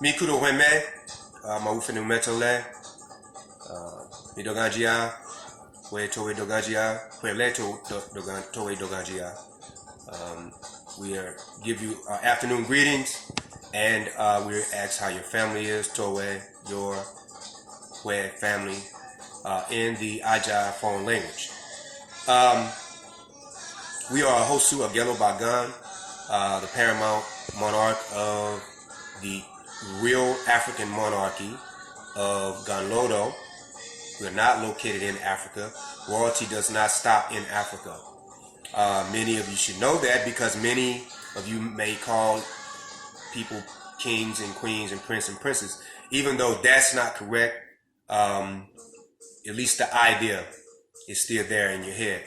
Mikudo Weme, Maufenu Metole, Midoganjia, Where Towe Doganjia, Where Leto Towe Doganjia. We give you our afternoon greetings, and we ask how your family is, Towe, your Where family, in the Aja foreign language. We are Axosu Àgèlògbàgàn, the paramount monarch of the real African monarchy of Ganlodo. We are not located in Africa. Royalty does not stop in Africa. Many of you should know that, because many of you may call people kings and queens and prince and princess, even though that's not correct. At least the idea is still there in your head.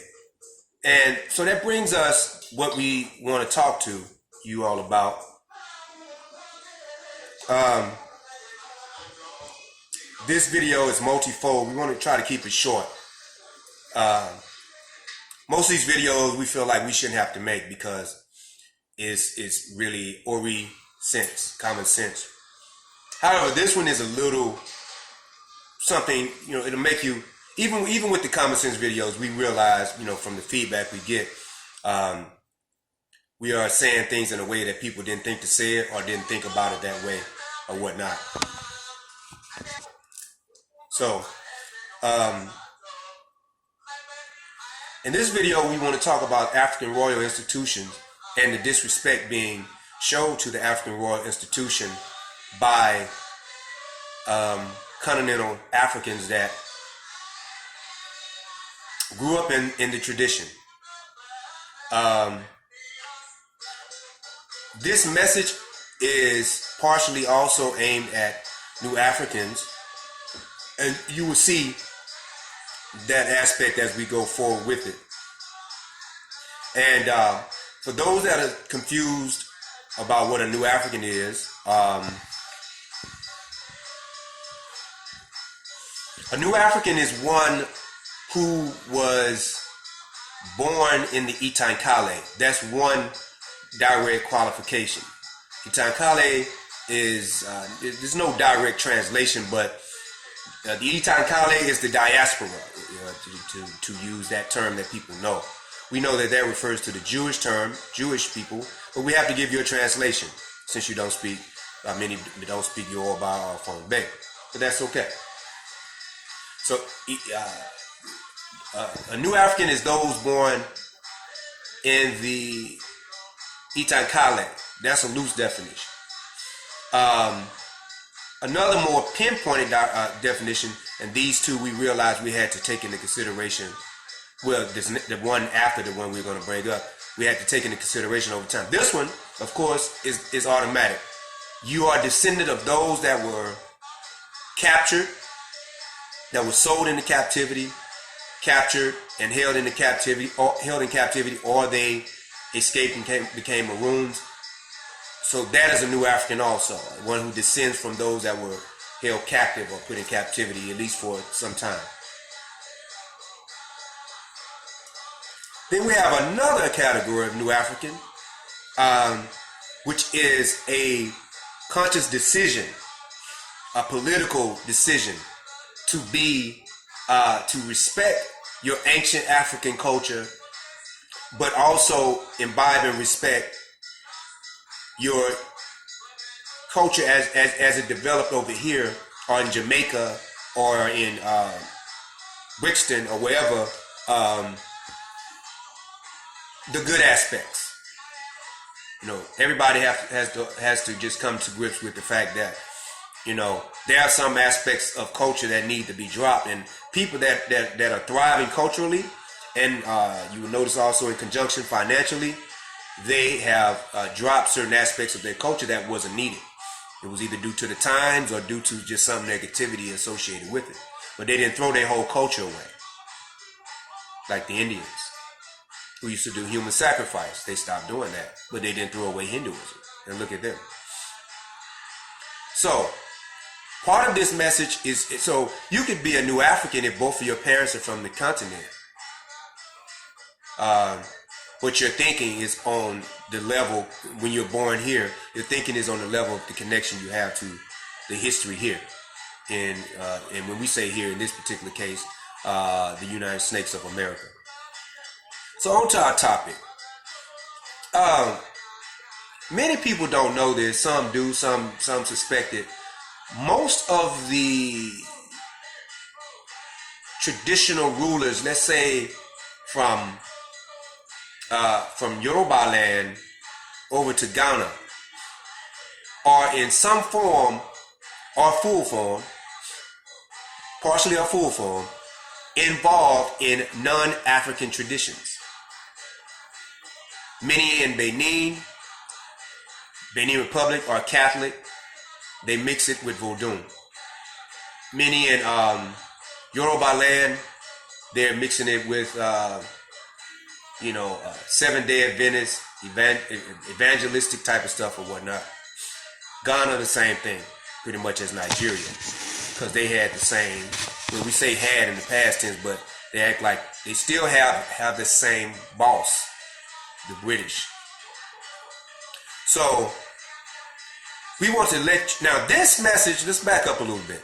And so that brings us what we want to talk to you all about. This video is multifold. We want to try to keep it short. Most of these videos we feel like we shouldn't have to make, because it's really Ori sense, common sense. However, this one is a little something, it'll make you, even with the common sense videos, we realize, from the feedback we get, we are saying things in a way that people didn't think to say it, or didn't think about it that way, or whatnot. So, in this video, we want to talk about African royal institutions and the disrespect being shown to the African royal institution by continental Africans that grew up in the tradition. This message is partially also aimed at new Africans, and you will see that aspect as we go forward with it. And for those that are confused about what a new African is, a new African is one who was born in the Itankale. That's one direct qualification. Itankale is, there's no direct translation, but the Itankale is the diaspora, to use that term that people know. We know that refers to the Jewish term, Jewish people, but we have to give you a translation, since you don't speak, many don't speak Yoruba or Fongbe, but that's okay. So, a new African is those born in the Itankale. That's a loose definition. Another more pinpointed definition, and these two we realized we had to take into consideration. Well, the one after the one we're going to bring up, we had to take into consideration over time. This one, of course, is automatic. You are descendant of those that were captured, that were sold into captivity, captured and held in captivity, or they escaped and became maroons. So that is a new African also, one who descends from those that were held captive or put in captivity, at least for some time. Then we have another category of new African, which is a conscious decision, a political decision to to respect your ancient African culture, but also imbibe and respect your culture as it developed over here, or in Jamaica, or in Brixton, or wherever, the good aspects. Everybody has to just come to grips with the fact that, there are some aspects of culture that need to be dropped, and people that are thriving culturally, and you will notice also in conjunction financially, they have dropped certain aspects of their culture that wasn't needed. It was either due to the times or due to just some negativity associated with it. But they didn't throw their whole culture away. Like the Indians, who used to do human sacrifice. They stopped doing that, but they didn't throw away Hinduism. And look at them. So, part of this message is, so you could be a new African if both of your parents are from the continent. but your thinking is on the level, when you're born here, your thinking is on the level of the connection you have to the history here. And when we say here, in this particular case, the United States of America. So on to our topic. Many people don't know this. Some do. Some suspect it. Most of the traditional rulers, let's say from Yoruba land over to Ghana, are in some form or full form, partially or full form, involved in non-African traditions. Many in Benin Republic are Catholic. They mix it with Vodun. Many in Yoruba land, they're mixing it with, Seventh-day Adventist, evangelistic type of stuff or whatnot. Ghana, the same thing, pretty much as Nigeria, because they had the same, when we say had in the past tense, but they act like they still have the same boss, the British. So we want to now this message, let's back up a little bit.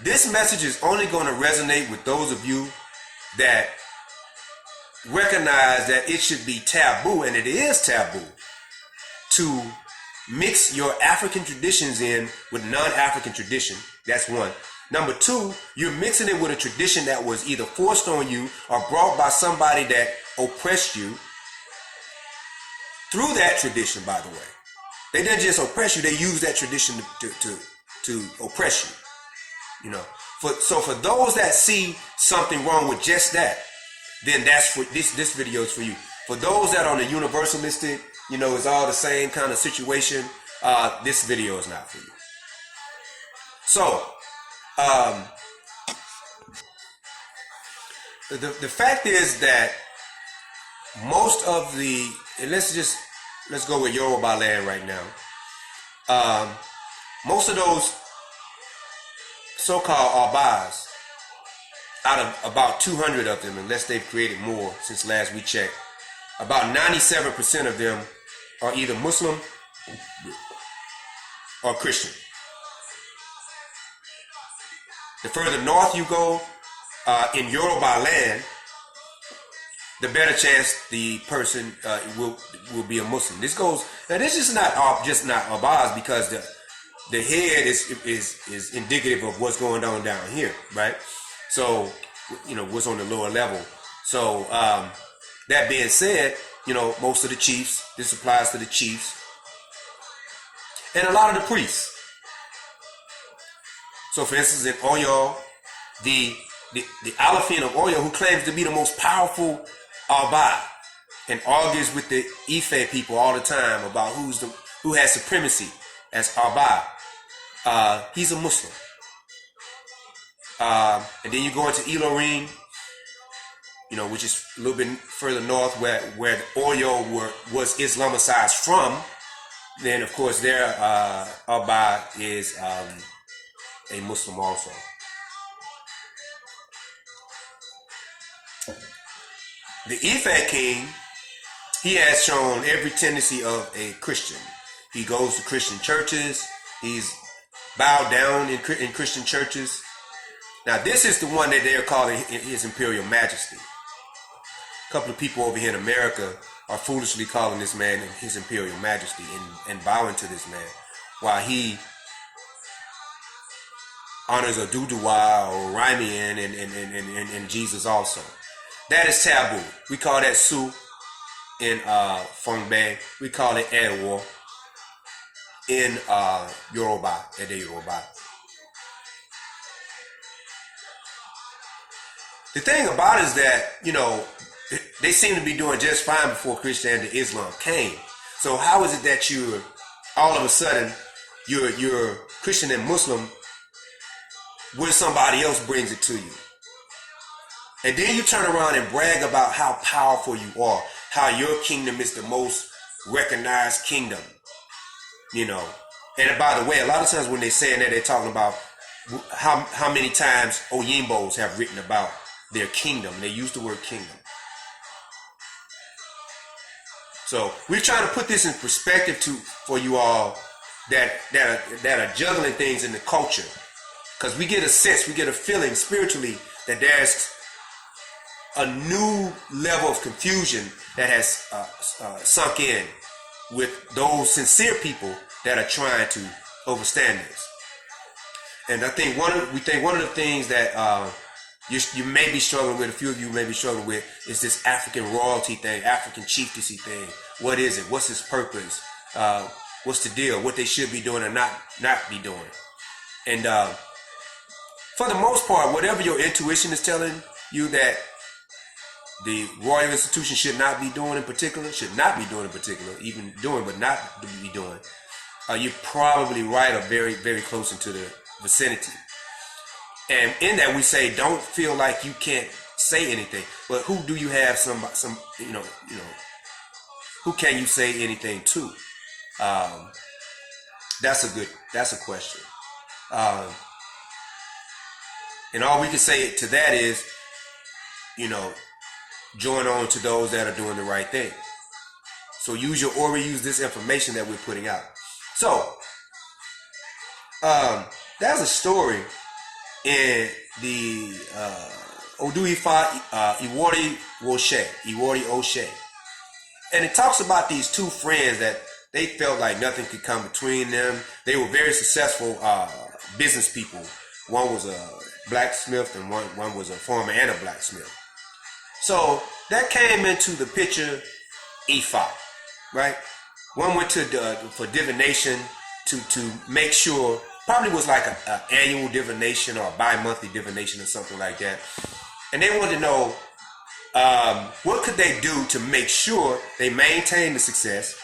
This message is only going to resonate with those of you that recognize that it should be taboo, and it is taboo, to mix your African traditions in with non-African tradition. That's one. Number two, you're mixing it with a tradition that was either forced on you or brought by somebody that oppressed you through that tradition, by the way. They didn't just oppress you, they used that tradition to oppress you. So for those that see something wrong with just that, then that's for this video is for you. For those that are on the universalistic, it's all the same kind of situation, this video is not for you. So the fact is that most of the, and let's go with Yoruba land right now. Most of those so-called Abas, out of about 200 of them, unless they've created more since last we checked, about 97% of them are either Muslim or Christian. The further north you go, in Yoruba land, the better chance the person will be a Muslim. This is not just not Abaz, because the head is indicative of what's going on down here, right? So, what's on the lower level. So, that being said, most of the chiefs, this applies to the chiefs, and a lot of the priests. So, for instance, in Oyo, the Alafin of Oyo, who claims to be the most powerful Alba, and argues with the Ife people all the time about who has supremacy as Alba, he's a Muslim. And then you go into Ilorin, which is a little bit further north, where Oyo was Islamicized from. Then, of course, their Alba is a Muslim also. The Ife king, he has shown every tendency of a Christian. He goes to Christian churches. He's bowed down in Christian churches. Now, this is the one that they're calling his Imperial Majesty. A couple of people over here in America are foolishly calling this man his Imperial Majesty and bowing to this man, while he honors Oduduwa or Rymian and Jesus also. That is taboo. We call that Su in Fongbe. We call it Ewo in Yoruba, Ede Yoruba. The thing about it is that, they seem to be doing just fine before Christianity and Islam came. So how is it that you're all of a sudden you're Christian and Muslim when somebody else brings it to you? And then you turn around and brag about how powerful you are, how your kingdom is the most recognized kingdom, And by the way, a lot of times when they're saying that, they're talking about how many times Oyimbos have written about their kingdom. They use the word kingdom. So we're trying to put this in perspective for you all that are juggling things in the culture, because we get a sense, we get a feeling spiritually that there's a new level of confusion that has sunk in with those sincere people that are trying to overstand this. And I think one of the things that you may be struggling with, a few of you may be struggling with, is this African royalty thing, African chieftaincy thing. What is it? What's its purpose? What's the deal? What they should be doing or not be doing? And for the most part, whatever your intuition is telling you that the royal institution should not be doing in particular, even doing but not be doing, you're probably right or very, very close into the vicinity. And in that we say, don't feel like you can't say anything. But who do you have who can you say anything to? That's a question. And all we can say to that is, join on to those that are doing the right thing. So use this information that we're putting out. So, there's a story in the Odu Ifa Iwori Oshe. And it talks about these two friends that they felt like nothing could come between them. They were very successful business people. One was a blacksmith and one was a farmer and a blacksmith. So that came into the picture, Ifa, right? One went for divination to make sure, probably was like an annual divination or a bi-monthly divination or something like that. And they wanted to know what could they do to make sure they maintain the success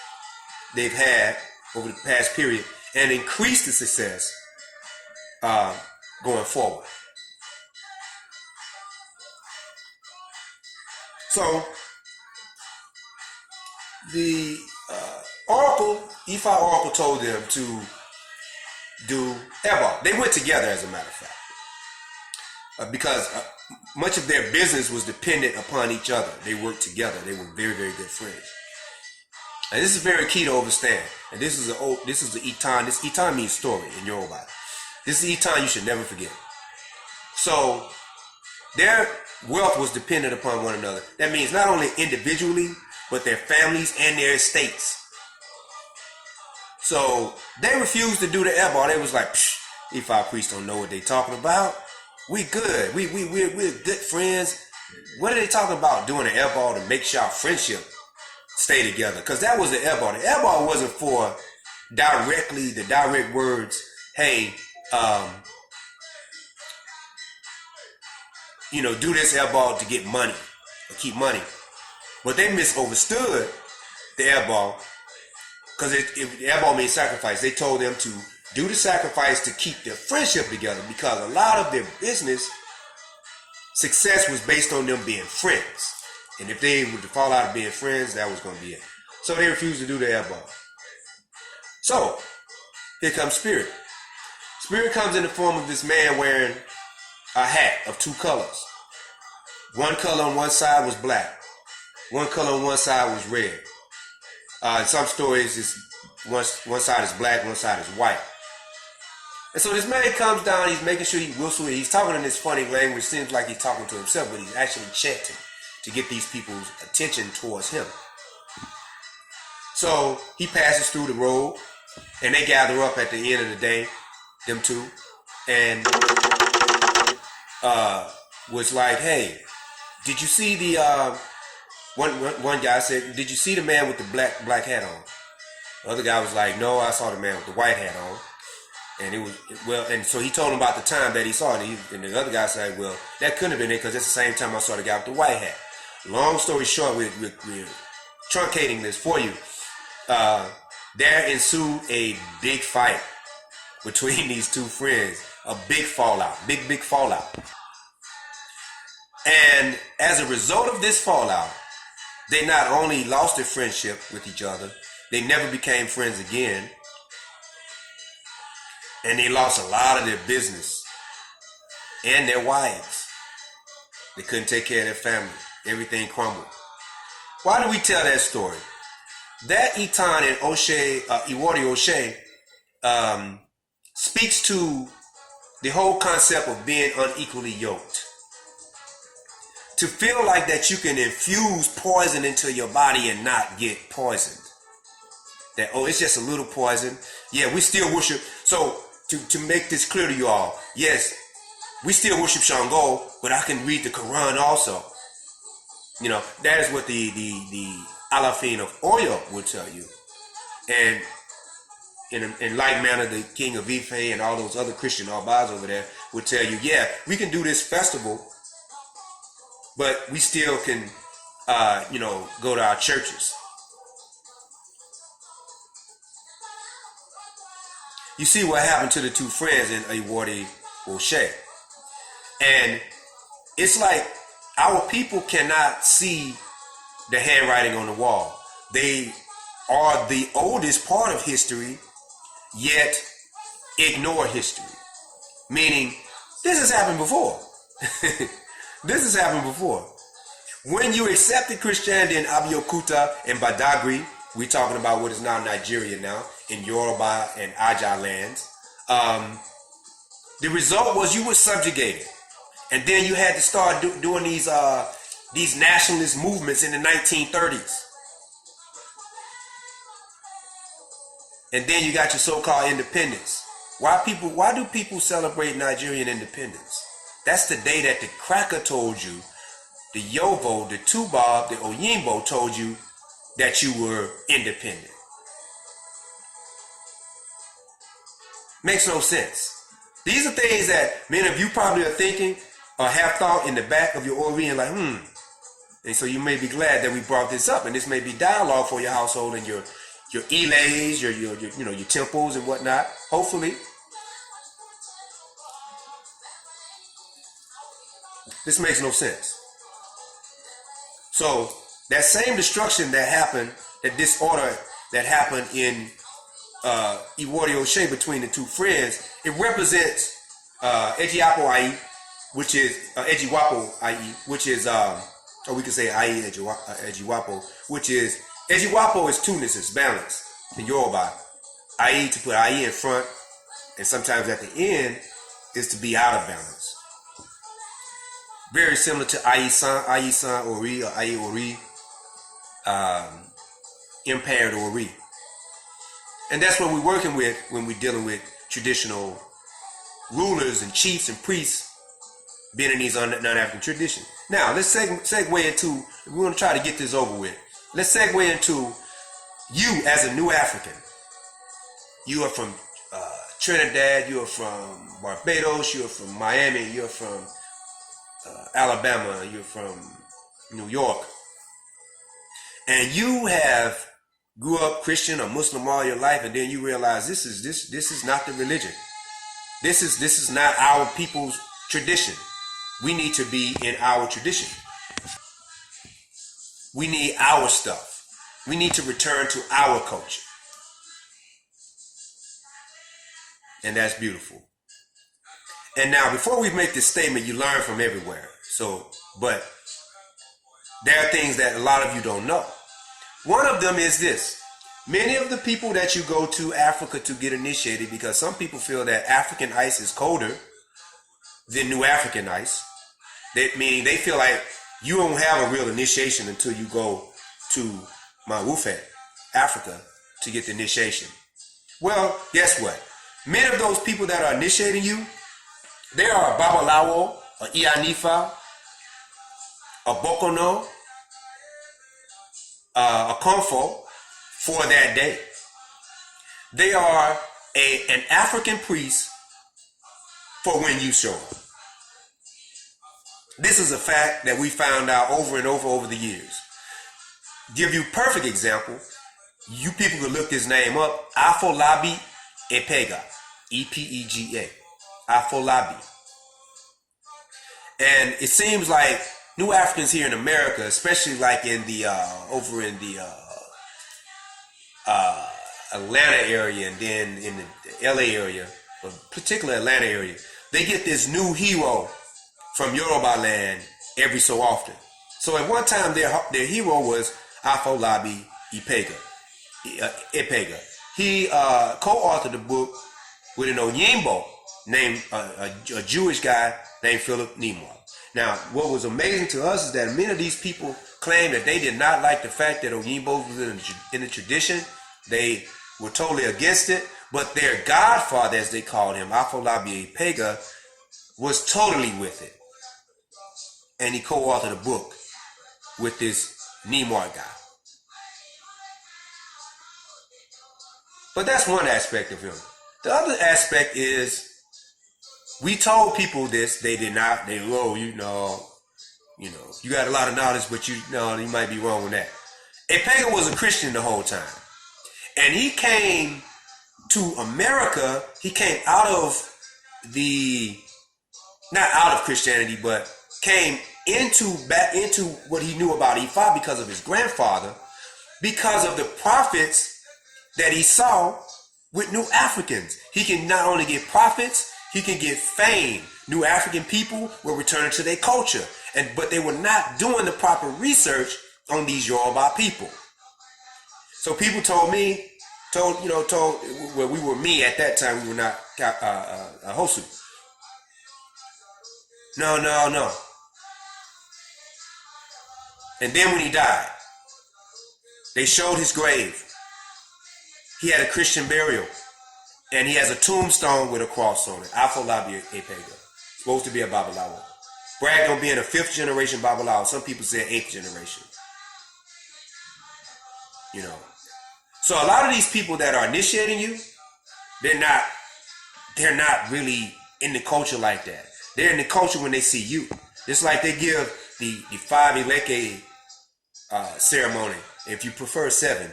they've had over the past period and increase the success going forward. So the Ifa Oracle told them to do Eba. They went together, as a matter of fact, because much of their business was dependent upon each other. They worked together. They were very, very good friends. And this is very key to understand. And this is the Itan. This Itan means story in Yoruba. This is Itan you should never forget. So their wealth was dependent upon one another. That means not only individually, but their families and their estates. So they refused to do the Eba. They was like, if our priests don't know what they talking about, we good. We're good friends. What are they talking about doing an Eba to make sure our friendship stay together? Because that was the Eba. The Eba wasn't for the direct words, hey, do this Eba to get money or keep money. But they misunderstood the Eba, because the Eba means sacrifice. They told them to do the sacrifice to keep their friendship together, because a lot of their business success was based on them being friends. And if they were to fall out of being friends, that was going to be it. So they refused to do the Eba. So here comes Spirit. Spirit comes in the form of this man wearing a hat of two colors. One color on one side was black. One color on one side was red. In some stories, one side is black, one side is white. And so this man comes down, he's making sure he whistles, he's talking in this funny language, seems like he's talking to himself, but he's actually chanting to get these people's attention towards him. So he passes through the road, and they gather up at the end of the day, them two, and was like, hey, did you see the, one guy said, did you see the man with the black hat on? The other guy was like, no, I saw the man with the white hat on. And and so he told him about the time that he saw it. And the other guy said, well, that couldn't have been it, because it's the same time I saw the guy with the white hat. Long story short, we're truncating this for you. There ensued a big fight between these two friends. A big fallout. Big fallout. And as a result of this fallout, they not only lost their friendship with each other, they never became friends again. And they lost a lot of their business and their wives. They couldn't take care of their family. Everything crumbled. Why do we tell that story? That Itan and Oshe, Iwari Oshe, speaks to the whole concept of being unequally yoked. To feel like that you can infuse poison into your body and not get poisoned. That, oh, it's just a little poison. Yeah, we still worship. So to make this clear to you all, yes, we still worship Shango, but I can read the Quran also. You know, that is what the Alafin of Oyo would tell you. And in like manner, the king of Ife and all those other Christian Albaz over there would tell you, yeah, we can do this festival, but we still can, go to our churches. You see what happened to the two friends in Iwari Oshe. And it's like our people cannot see the handwriting on the wall. They are the oldest part of history, yet ignore history. Meaning, this has happened before. This has happened before. When you accepted Christianity in Abeokuta and Badagry, we're talking about what is now Nigeria now, in Yoruba and Aja lands, the result was you were subjugated. And then you had to start doing these nationalist movements in the 1930s. And then you got your so-called independence. Why do people celebrate Nigerian independence? That's the day that the cracker told you, the Yovo, the Tubab, the Oyimbo told you that you were independent. Makes no sense. These are things that many of you probably are thinking or have thought in the back of your Ori and like, And so you may be glad that we brought this up, and this may be dialogue for your household and your ilays, your temples and whatnot. Hopefully. This makes no sense. So that same destruction that happened, that disorder that happened in Iwari Oshe between the two friends, it represents Ejiapo Ai, which is Ejiwapo Ai, which is or we could say Ai Ejiwapo, which is Ejiwapo is Tunis, it's balance in Yoruba. Ai, to put Ai in front, and sometimes at the end is to be out of balance. Very similar to Ai-san Ori or Ai Ori, impaired Ori. And that's what we're working with when we're dealing with traditional rulers and chiefs and priests being in these non-African traditions. Now, let's segue into, we want to try to get this over with. Let's segue into you as a new African. You are from Trinidad, you are from Barbados, you are from Miami, you are from Alabama, you're from New York. And you have grew up Christian or Muslim all your life, and then you realize this is not the religion. This is not our people's tradition. We need to be in our tradition. We need our stuff. We need to return to our culture. And that's beautiful. And now, before we make this statement, you learn from everywhere. But there are things that a lot of you don't know. One of them is this. Many of the people that you go to Africa to get initiated, because some people feel that African ice is colder than New African ice, meaning they feel like you don't have a real initiation until you go to Mawufe, Africa, to get the initiation. Well, guess what? Many of those people that are initiating you, they are a Babalawo, a Ianifa, a Bokono, a Komfo for that day. They are an African priest for when you show up. This is a fact that we found out over and over the years. Give you a perfect example. You people can look this name up. Afolabi Epega. E-P-E-G-A. Afolabi. And it seems like New Africans here in America, especially like in the over in the Atlanta area and then in the LA area, but particularly Atlanta area, they get this new hero from Yoruba land every so often. So at one time their hero was Afolabi Ipega. Ipega. He co-authored a book with an Oyimbo named a Jewish guy named Philip Nimoy. Now, what was amazing to us is that many of these people claimed that they did not like the fact that Oyimbos was in the tradition. They were totally against it, but their godfather, as they called him, Afolabi Ipega, was totally with it. And he co-authored a book with this Nimoy guy. But that's one aspect of him. The other aspect is, we told people this, they did not. They, you got a lot of knowledge, but you might be wrong with that. Ipega was a Christian the whole time. And he came to America, he came not out of Christianity, but came back into what he knew about Ifa because of his grandfather, because of the prophets that he saw with New Africans. He can not only get prophets, he can get fame. New African people were returning to their culture, but they were not doing the proper research on these Yoruba people. So people told me at that time, we were not Hosu. No. And then when he died, they showed his grave. He had a Christian burial. And he has a tombstone with a cross on it. Afolabi Ipega. Supposed to be a Babalawo. Bragged on being a 5th generation Babalawo. Some people say 8th generation. So a lot of these people that are initiating you, they're not really in the culture like that. They're in the culture when they see you. It's like they give the 5 Eleke ceremony, if you prefer 7,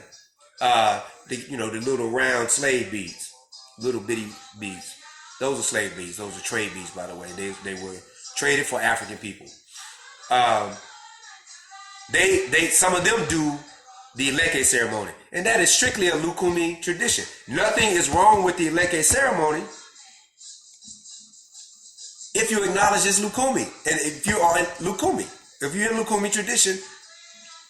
the little round slave beads, little bitty beads. Those are slave beads. Those are trade beads, by the way. They were traded for African people. Some of them do the Eleke ceremony, and that is strictly a Lukumi tradition. Nothing is wrong with the Eleke ceremony if you acknowledge it's Lukumi, and if you are in Lukumi. If you're in Lukumi tradition,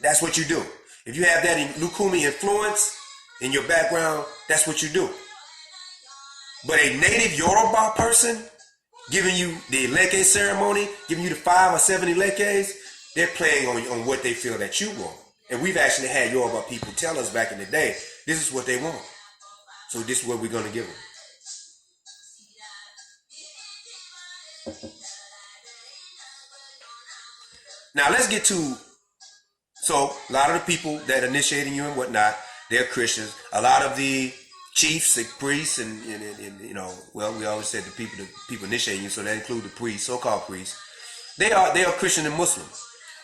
that's what you do. If you have that in Lukumi influence in your background, that's what you do. But a native Yoruba person giving you the Eleke ceremony, giving you the 5 or 7 Elekes, they're playing on what they feel that you want. And we've actually had Yoruba people tell us back in the day, this is what they want. So this is what we're going to give them. Now let's get to, so a lot of the people that are initiating you and whatnot, they're Christians. A lot of the chiefs and priests and we always said the people initiating you, so that include the priests, so-called priests. They are Christian and Muslim.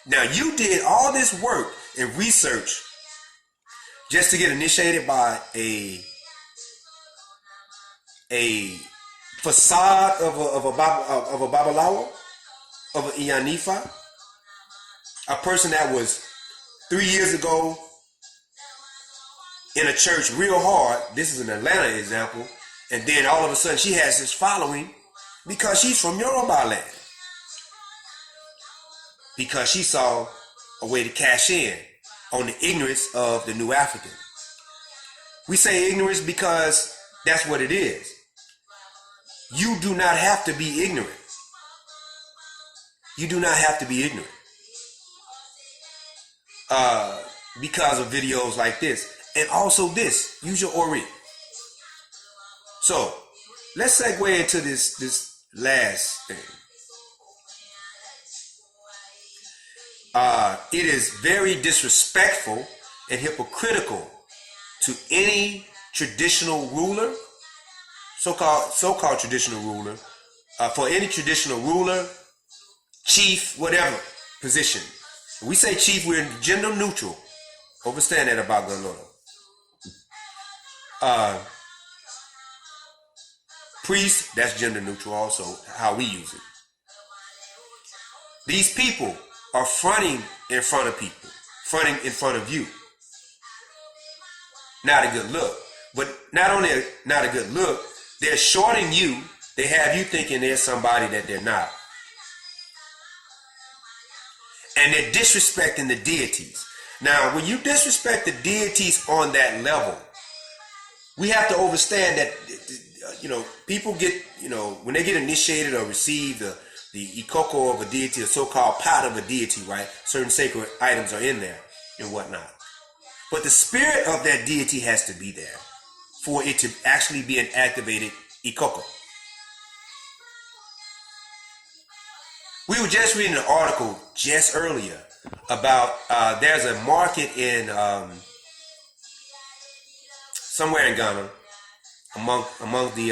Now you did all this work and research just to get initiated by a facade of a Babalawo, of an Iyanifa, a person that was 3 years ago in a church real hard. This is an Atlanta example. And then all of a sudden she has this following because she's from Yoruba land. Because she saw a way to cash in on the ignorance of the New African. We say ignorance because that's what it is. You do not have to be ignorant. You do not have to be ignorant. Because of videos like this. And also this, use your Ori. So, let's segue into this last thing. It is very disrespectful and hypocritical to any traditional ruler, so-called traditional ruler, for any traditional ruler, chief, whatever position. When we say chief, we're gender neutral. Understand that about Gunloro. Priest, that's gender neutral also, how we use it. These people are fronting in front of people, fronting in front of you. Not a good look. But not only not a good look, they're shorting you. They have you thinking they're somebody that they're not. And they're disrespecting the deities. Now, when you disrespect the deities on that level, we have to understand that, people get, when they get initiated or receive the ikoko of a deity, a so-called pot of a deity, right? Certain sacred items are in there and whatnot. But the spirit of that deity has to be there for it to actually be an activated ikoko. We were just reading an article just earlier about there's a market in somewhere in Ghana among the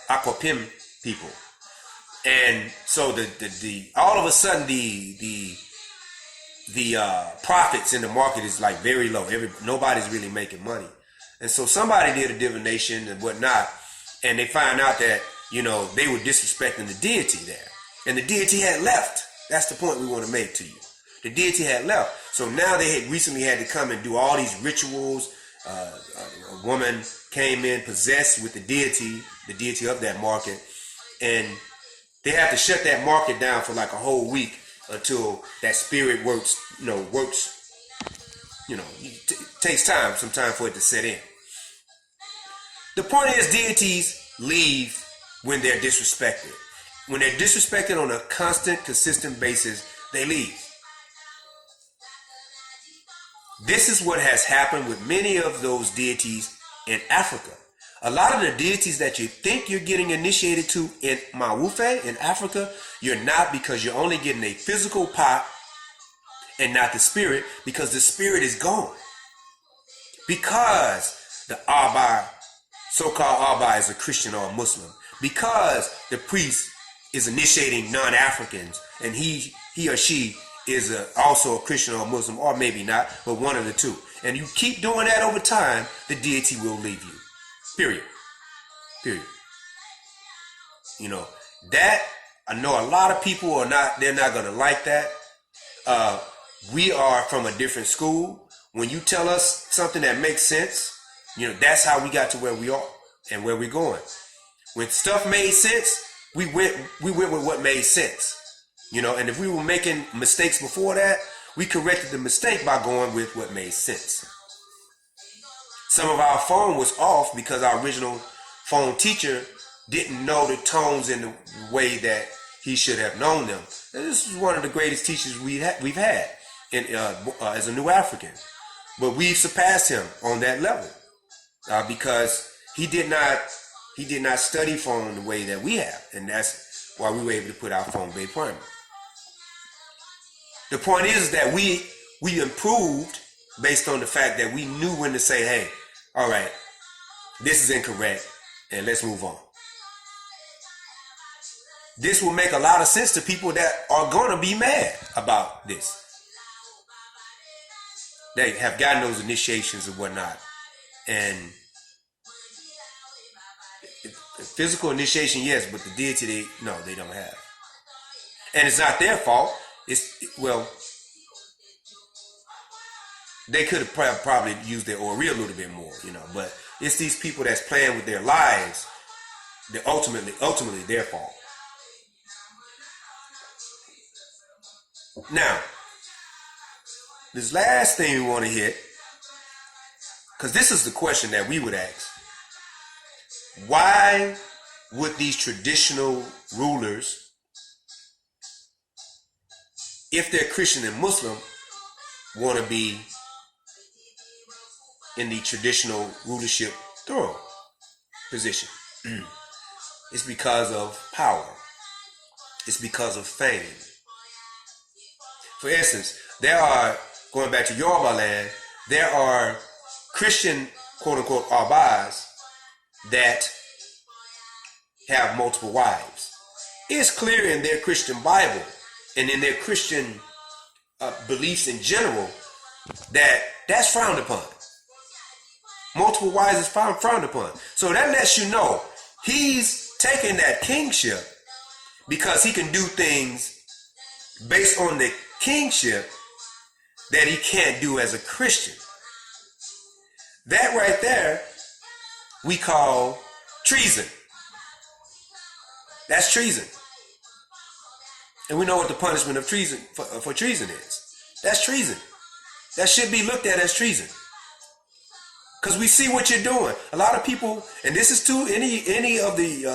Aquapim people, and so the all of a sudden the profits in the market is like very low. Nobody's really making money, and so somebody did a divination and whatnot, and they find out that they were disrespecting the deity there. And the deity had left. That's the point we want to make to you. The deity had left. So now they had recently had to come and do all these rituals. A woman came in possessed with the deity of that market. And they have to shut that market down for like a whole week until that spirit works. It takes some time for it to set in. The point is, deities leave when they're disrespected. When they're disrespected on a constant, consistent basis, they leave. This is what has happened with many of those deities in Africa. A lot of the deities that you think you're getting initiated to in Mawufe, in Africa, you're not, because you're only getting a physical pot and not the spirit, because the spirit is gone. Because the Aba, so-called Aba, is a Christian or a Muslim. Because the priest is initiating non-Africans, and he or she is also a Christian or a Muslim, or maybe not, but one of the two. And you keep doing that over time, the deity will leave you. Period. That, I know a lot of people they're not going to like that. We are from a different school. When you tell us something that makes sense, that's how we got to where we are and where we're going. When stuff made sense, we went with what made sense, and if we were making mistakes before that, we corrected the mistake by going with what made sense. Some of our phone was off because our original phone teacher didn't know the tones in the way that he should have known them. And this is one of the greatest teachers we've had as a new African, but we've surpassed him on that level because he did not study phone the way that we have, and that's why we were able to put our phone Bay Primary. The point is that we improved based on the fact that we knew when to say, hey, all right, this is incorrect, and let's move on. This will make a lot of sense to people that are going to be mad about this. They have gotten those initiations and whatnot, and physical initiation, yes, but the deity, they don't have. And it's not their fault. They could have probably used their Ori a little bit more, but it's these people that's playing with their lives. They're ultimately their fault. Now, this last thing we want to hit, because this is the question that we would ask. Why would these traditional rulers, if they're Christian and Muslim, want to be in the traditional rulership throne position? It's because of power. It's because of fame. For instance, going back to Yoruba land, there are Christian, quote-unquote, Abas that have multiple wives. It's clear in their Christian Bible and in their Christian beliefs in general that that's frowned upon. Multiple wives is frowned upon. So that lets you know he's taking that kingship because he can do things based on the kingship that he can't do as a Christian. That right there we call treason. That's treason. And we know what the punishment of treason for treason is. That's treason. that should be looked at as treason. Because we see what you're doing. A lot of people, and this is to any of the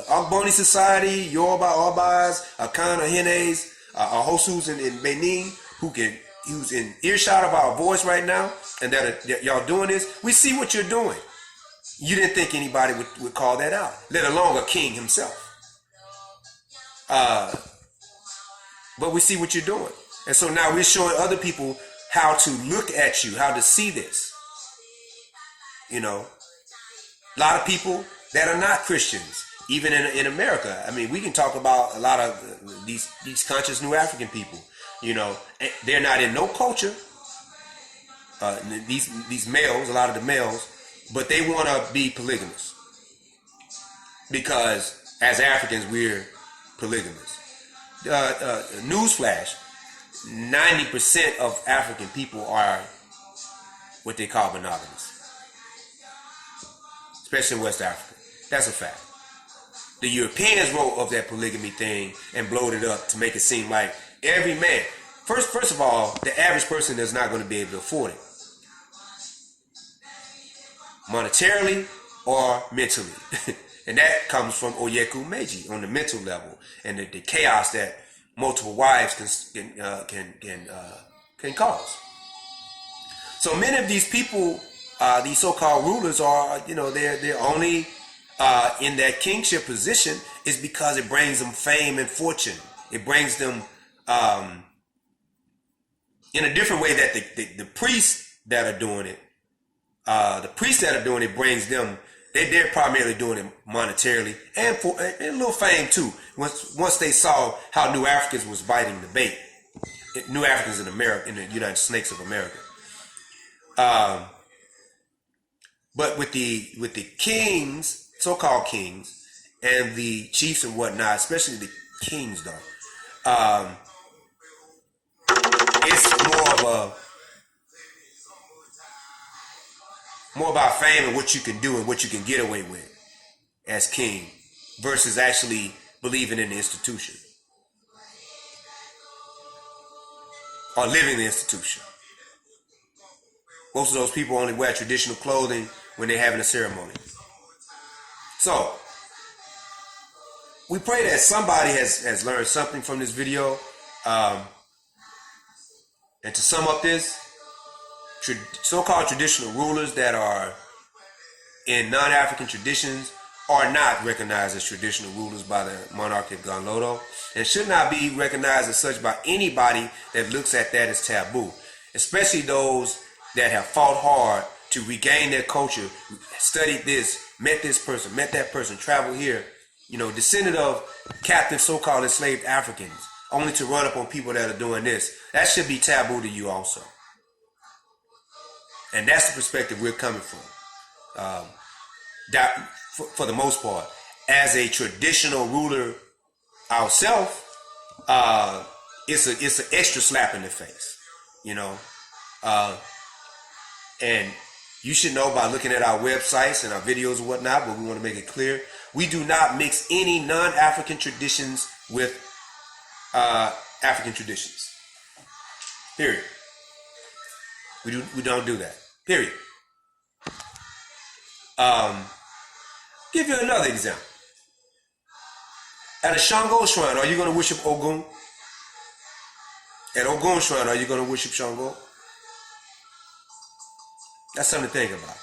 Agbovi Society, Yoruba, Obas, Akana, Henes, Ahosus in Benin, who's in earshot of our voice right now, and that y'all doing this. We see what you're doing. You didn't think anybody would call that out, let alone a king himself. But we see what you're doing. And so now we're showing other people how to look at you, how to see this. You know, a lot of people that are not Christians, even in America. I mean, we can talk about a lot of these conscious New African people. You know, they're not in no culture. These males, a lot of the males, but they want to be polygamous because as Africans we're polygamous. Newsflash: 90% of African people are what they call monogamous. Especially in West Africa. That's a fact. The Europeans wrote of that polygamy thing and blowed it up to make it seem like every man. First of all, the average person is not going to be able to afford it. Monetarily or mentally. And that comes from Oyeku Meiji on the mental level. And the chaos that multiple wives can cause. So many of these people, these so-called rulers are, you know, they're only in that kingship position is because it brings them fame and fortune. It brings them in a different way that the priests that are doing it, brings them. They're primarily doing it monetarily and for a little fame too. Once they saw how New Africans was biting the bait, New Africans in America, in the United States of America. But with the kings, so-called kings, and the chiefs and whatnot, especially the kings though, it's more about fame and what you can do and what you can get away with as king versus actually believing in the institution or living the institution. Most of those people only wear traditional clothing when they're having a ceremony. So, we pray that somebody has learned something from this video. And to sum up this, so-called traditional rulers that are in non-African traditions are not recognized as traditional rulers by the monarchy of Ganlodo and should not be recognized as such by anybody that looks at that as taboo, especially those that have fought hard to regain their culture, studied this, met this person, met that person, traveled here, you know, descended of captive so-called enslaved Africans, only to run up on people that are doing this. That should be taboo to you also. And that's the perspective we're coming from. For the most part, as a traditional ruler ourselves, it's an extra slap in the face, you know. And you should know by looking at our websites and our videos and whatnot, but we want to make it clear, we do not mix any non-African traditions with African traditions. Period. We don't do that. Period. Give you another example. At a Shango shrine, are you going to worship Ogun? At Ogun shrine, are you going to worship Shango? That's something to think about.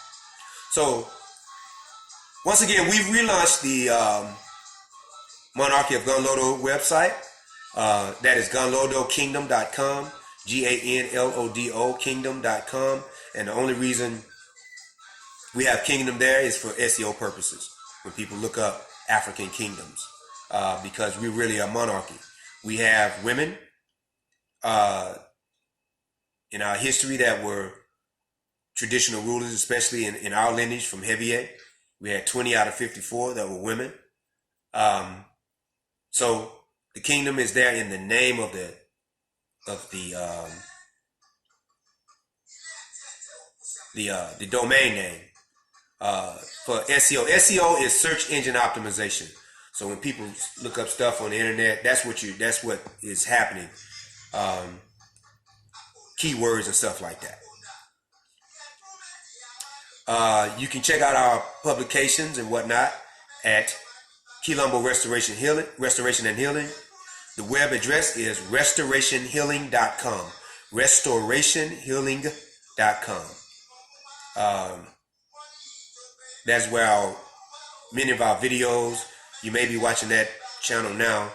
So, once again, we've relaunched the Monarchy of Ganlodo website. That is ganlodokingdom.com, GANLODO kingdom.com. And the only reason we have kingdom there is for SEO purposes. When people look up African kingdoms, because we really are monarchy. We have women in our history that were traditional rulers, especially in our lineage from Heavy. We had 20 out of 54 that were women. So the kingdom is there in the name of the domain name. For SEO. SEO is search engine optimization. So when people look up stuff on the internet, that's what is happening. keywords and stuff like that. You can check out our publications and whatnot at Quilombo Restoration and Healing. The web address is restorationhealing.com. Restorationhealing.com. That's where many of our videos, you may be watching that channel now,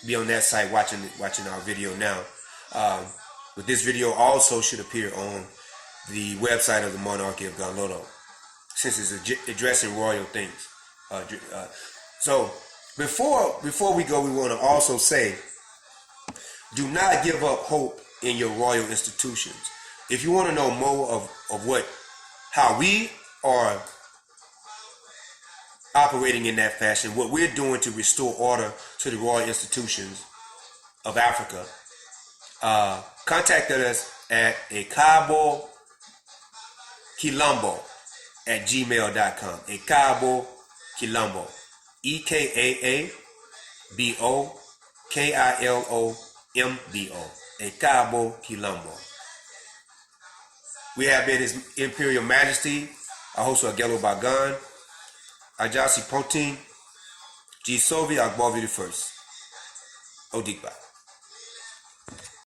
be on that site watching our video now. But this video also should appear on the website of the Monarchy of Galolo, since it's addressing royal things. So before we go, we want to also say, do not give up hope in your royal institutions. If you want to know more of how we are operating in that fashion, what we're doing to restore order to the royal institutions of Africa, contact us at ekaboquilombo@gmail.com. Ekaboquilombo. EKAABOKILOMBO. Ekaboquilombo. We have been His Imperial Majesty, Axosu Àgèlògbàgàn, Ajasi Protein, Jisovi, Agbovi the first. Odigba.